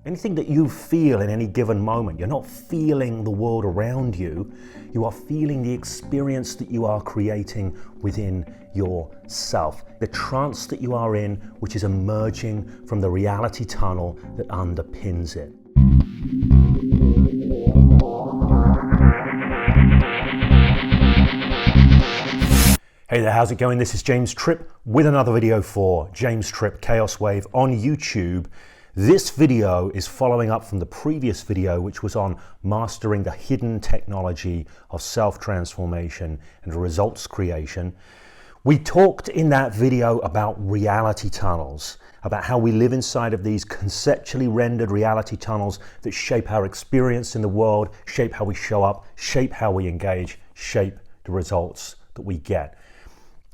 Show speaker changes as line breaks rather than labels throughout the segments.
Anything that you feel in any given moment, you're not feeling the world around you, you are feeling the experience that you are creating within yourself. The trance that you are in, which is emerging from the reality tunnel that underpins it. Hey there, how's it going? This is James Tripp with another video for James Tripp Chaos Wave on YouTube. This video is following up from the previous video, which was on mastering the hidden technology of self-transformation and results creation. We talked in that video about reality tunnels, about how we live inside of these conceptually rendered reality tunnels that shape our experience in the world, shape how we show up, shape how we engage, shape the results that we get.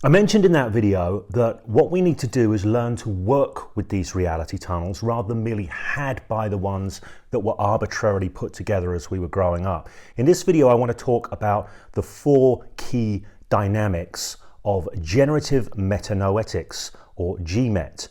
I mentioned in that video that what we need to do is learn to work with these reality tunnels rather than merely had by the ones that were arbitrarily put together as we were growing up. In this video, I want to talk about the 4 key dynamics of generative metanoetics, or GMET.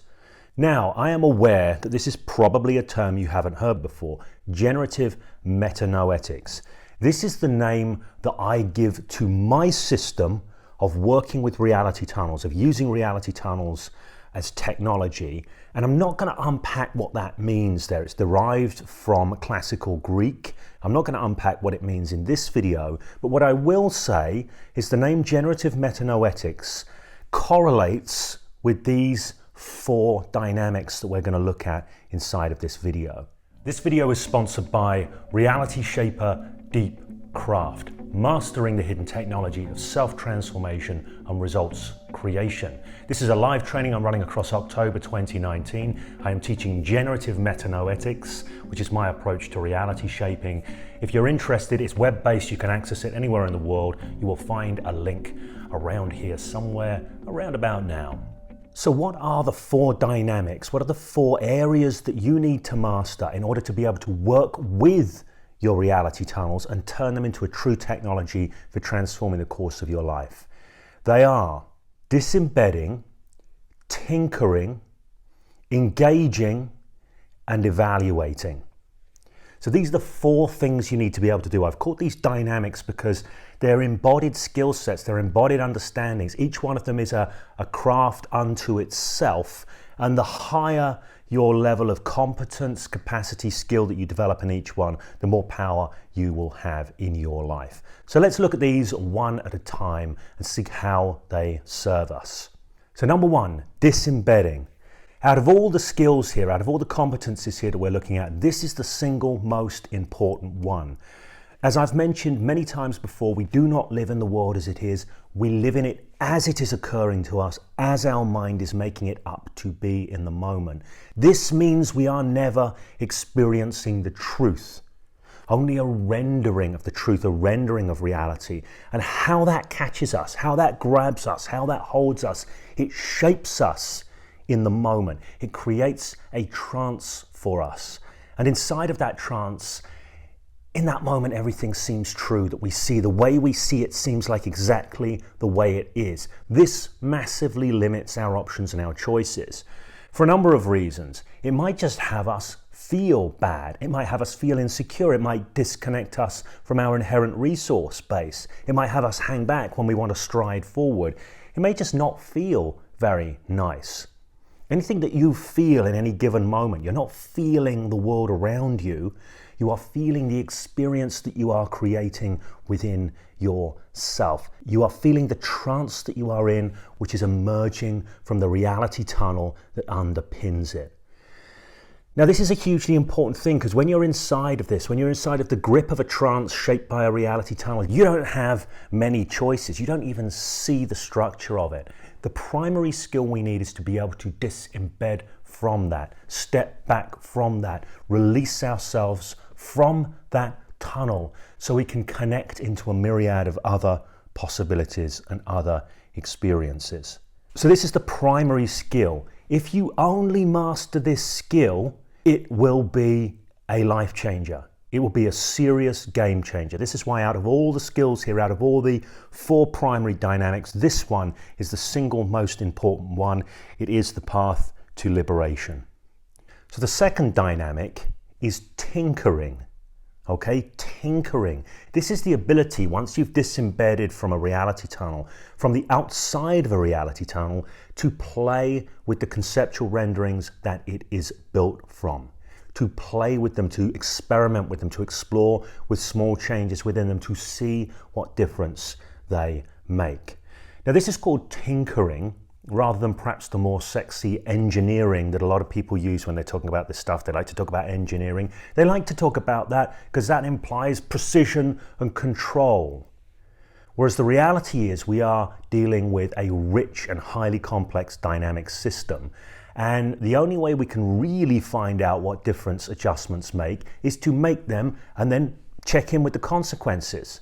Now, I am aware that this is probably a term you haven't heard before, generative metanoetics. This is the name that I give to my system of working with reality tunnels, of using reality tunnels as technology. And I'm not going to unpack what that means there. It's derived from classical Greek. I'm not going to unpack what it means in this video, but what I will say is the name generative metanoetics correlates with these 4 dynamics that we're going to look at inside of this video. This video is sponsored by Reality Shaper Deep Craft, mastering the hidden technology of self-transformation and results creation. This is a live training I'm running across October 2019. I am teaching generative metanoetics, which is my approach to reality shaping. If you're interested, it's web-based. You can access it anywhere in the world. You will find a link around here somewhere, around about now. So what are the 4 dynamics? What are the 4 areas that you need to master in order to be able to work with your reality tunnels and turn them into a true technology for transforming the course of your life? They are disembeding, tinkering, engaging, and evaluating. So these are the 4 things you need to be able to do. I've called these dynamics because they're embodied skill sets, they're embodied understandings. Each one of them is a craft unto itself, and the higher your level of competence, capacity, skill that you develop in each one, the more power you will have in your life. So let's look at these one at a time and see how they serve us. So number 1, disembeding. Out of all the skills here, out of all the competencies here that we're looking at, this is the single most important one. As I've mentioned many times before, we do not live in the world as it is. We live in it as it is occurring to us, as our mind is making it up to be in the moment. This means we are never experiencing the truth, only a rendering of the truth, a rendering of reality. And how that catches us, how that grabs us, how that holds us, it shapes us in the moment. It creates a trance for us. And inside of that trance, in that moment, everything seems true that we see. The way we see it seems like exactly the way it is. This massively limits our options and our choices for a number of reasons. It might just have us feel bad. It might have us feel insecure. It might disconnect us from our inherent resource base. It might have us hang back when we want to stride forward. It may just not feel very nice. Anything that you feel in any given moment, you're not feeling the world around you. You are feeling the experience that you are creating within yourself. You are feeling the trance that you are in, which is emerging from the reality tunnel that underpins it. Now, this is a hugely important thing because when you're inside of this, when you're inside of the grip of a trance shaped by a reality tunnel, you don't have many choices. You don't even see the structure of it. The primary skill we need is to be able to disembed from that, step back from that, release ourselves from that tunnel so we can connect into a myriad of other possibilities and other experiences. So this is the primary skill. If you only master this skill, it will be a life changer. It will be a serious game changer. This is why out of all the skills here, out of all the 4 primary dynamics, this one is the single most important one. It is the path to liberation. So the second dynamic is tinkering. Okay, tinkering. This is the ability, once you've disembedded from a reality tunnel, from the outside of a reality tunnel, to play with the conceptual renderings that it is built from. To play with them, to experiment with them, to explore with small changes within them, to see what difference they make. Now, this is called tinkering, rather than perhaps the more sexy engineering that a lot of people use when they're talking about this stuff. They like to talk about engineering. They like to talk about that because that implies precision and control. Whereas the reality is we are dealing with a rich and highly complex dynamic system. And the only way we can really find out what difference adjustments make is to make them and then check in with the consequences.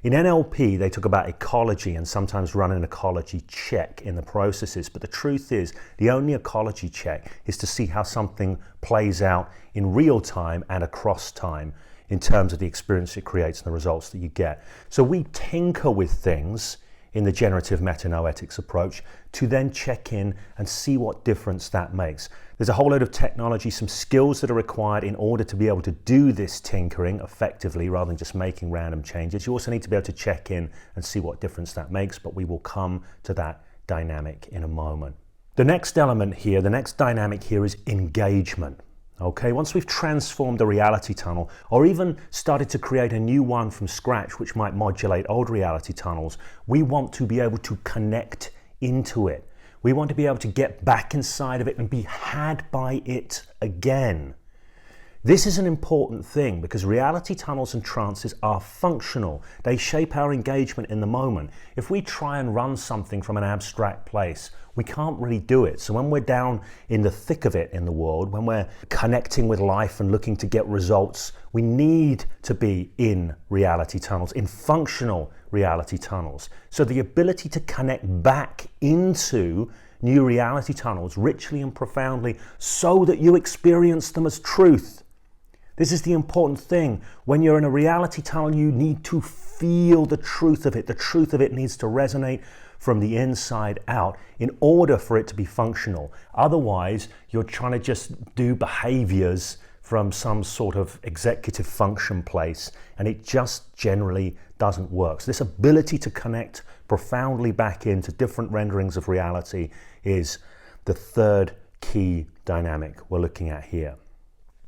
In NLP, they talk about ecology and sometimes run an ecology check in the processes. But the truth is, the only ecology check is to see how something plays out in real time and across time in terms of the experience it creates and the results that you get. So we tinker with things in the generative metanoetics approach to then check in and see what difference that makes. There's a whole load of technology, some skills that are required in order to be able to do this tinkering effectively rather than just making random changes. You also need to be able to check in and see what difference that makes, but we will come to that dynamic in a moment. The next element here, the next dynamic here is engagement. Okay, once we've transformed the reality tunnel or even started to create a new one from scratch which might modulate old reality tunnels, we want to be able to connect into it. We want to be able to get back inside of it and be had by it again. This is an important thing because reality tunnels and trances are functional. They shape our engagement in the moment. If we try and run something from an abstract place, we can't really do it. So when we're down in the thick of it in the world, when we're connecting with life and looking to get results, we need to be in reality tunnels, in functional reality tunnels. So the ability to connect back into new reality tunnels richly and profoundly so that you experience them as truth. This is the important thing. When you're in a reality tunnel, you need to feel the truth of it. The truth of it needs to resonate from the inside out in order for it to be functional. Otherwise, you're trying to just do behaviors from some sort of executive function place, and it just generally doesn't work. So this ability to connect profoundly back into different renderings of reality is the third key dynamic we're looking at here.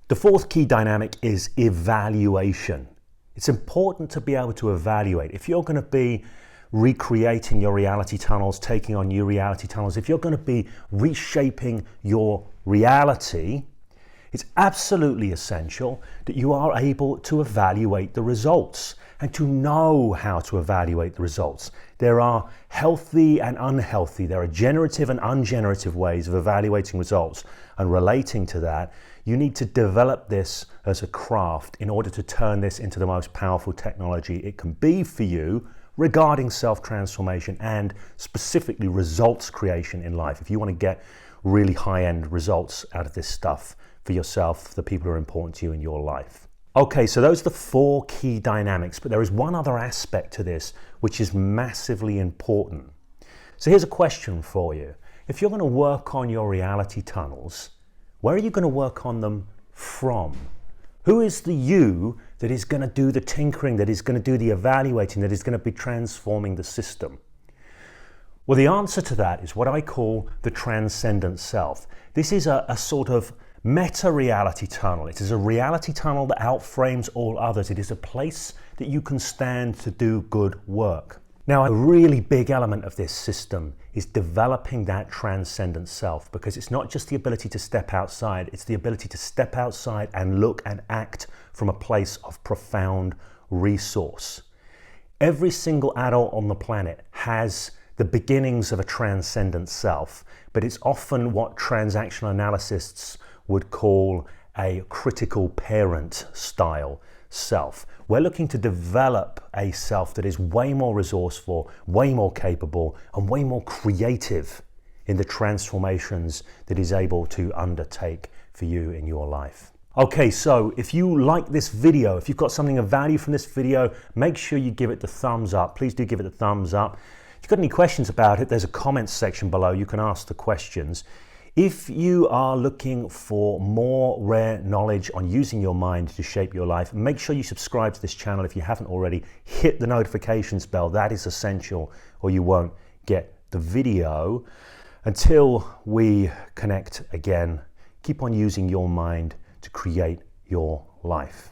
The fourth key dynamic is evaluation. It's important to be able to evaluate. If you're going to be recreating your reality tunnels, taking on new reality tunnels, if you're going to be reshaping your reality, it's absolutely essential that you are able to evaluate the results and to know how to evaluate the results. There are healthy and unhealthy, there are generative and ungenerative ways of evaluating results, and relating to that, you need to develop this as a craft in order to turn this into the most powerful technology it can be for you regarding self-transformation and specifically results creation in life. If you want to get really high-end results out of this stuff for yourself, the people who are important to you in your life. Okay, so those are the four key dynamics, but there is one other aspect to this which is massively important. So here's a question for you. If you're going to work on your reality tunnels, where are you going to work on them from? Who is the you that is going to do the tinkering, that is going to do the evaluating, that is going to be transforming the system? Well, the answer to that is what I call the Transcendent Self. This is a sort of meta-reality tunnel. It is a reality tunnel that outframes all others. It is a place that you can stand to do good work. Now, a really big element of this system is developing that transcendent self, because it's not just the ability to step outside, it's the ability to step outside and look and act from a place of profound resource. Every single adult on the planet has the beginnings of a transcendent self, but it's often what transactional analysts would call a critical parent style self. We're looking to develop a self that is way more resourceful, way more capable, and way more creative in the transformations that is able to undertake for you in your life. Okay, so if you like this video, if you've got something of value from this video, make sure you give it the thumbs up. Please do give it the thumbs up. If you've got any questions about it, there's a comments section below. You can ask the questions. If you are looking for more rare knowledge on using your mind to shape your life, make sure you subscribe to this channel if you haven't already. Hit the notifications bell, that is essential, or you won't get the video. Until we connect again, keep on using your mind to create your life.